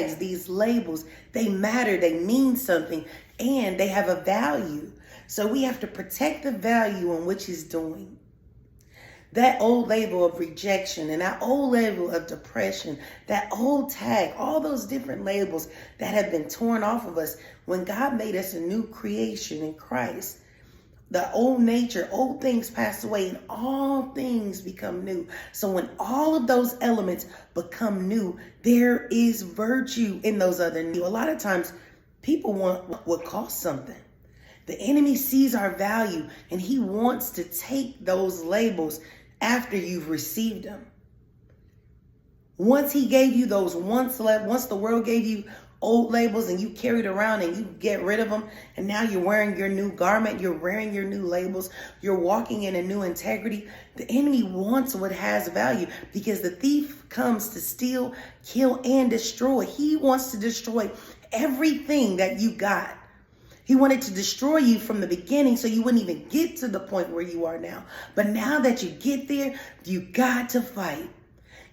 tags, these labels, they matter, they mean something, and they have a value. So we have to protect the value in which he's doing. That old label of rejection and that old label of depression, that old tag, all those different labels that have been torn off of us when God made us a new creation in Christ. The old nature, old things pass away and all things become new. So when all of those elements become new, there is virtue in those other new. A lot of times people want what costs something. The enemy sees our value and he wants to take those labels after you've received them. Once he gave you those once the world gave you old labels and you carried around and you get rid of them, and now you're wearing your new garment, you're wearing your new labels, you're walking in a new integrity. The enemy wants what has value because the thief comes to steal, kill, and destroy. He wants to destroy everything that you got. He wanted to destroy you from the beginning so you wouldn't even get to the point where you are now. But now that you get there, you got to fight.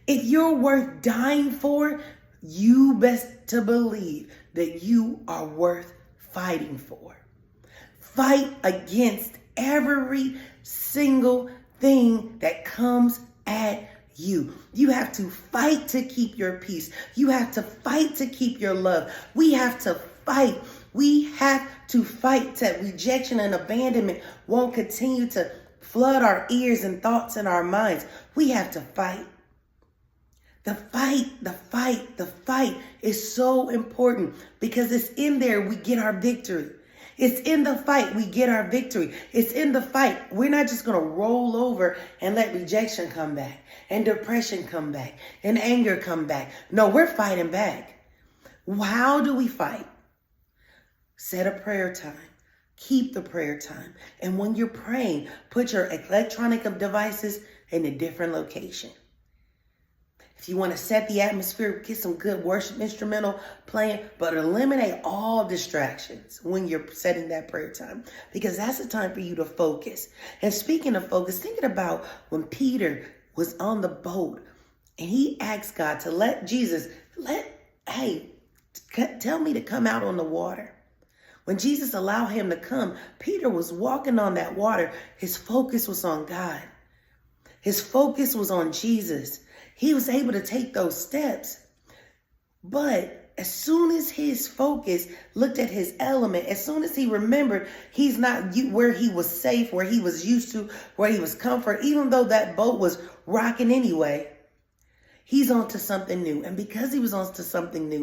If you're worth dying for, you best to believe that you are worth fighting for. Fight against every single thing that comes at you. You have to fight to keep your peace. You have to fight to keep your love. We have to fight. We have to fight that rejection and abandonment won't continue to flood our ears and thoughts in our minds. We have to fight. The fight is so important because it's in there we get our victory. It's in the fight we get our victory. It's in the fight. We're not just going to roll over and let rejection come back and depression come back and anger come back. No, we're fighting back. How do we fight? Set a prayer time. Keep the prayer time. And when you're praying, put your electronic devices in a different location. If you want to set the atmosphere, get some good worship instrumental playing, but eliminate all distractions when you're setting that prayer time, because that's the time for you to focus. And speaking of focus, thinking about when Peter was on the boat and he asked God to let Jesus, tell me to come out on the water. When Jesus allowed him to come, Peter was walking on that water. His focus was on God. His focus was on Jesus. He was able to take those steps. But as soon as his focus looked at his element, as soon as he remembered he's not where he was safe, where he was used to, where he was comfort, even though that boat was rocking anyway, he's on to something new. And because he was on to something new,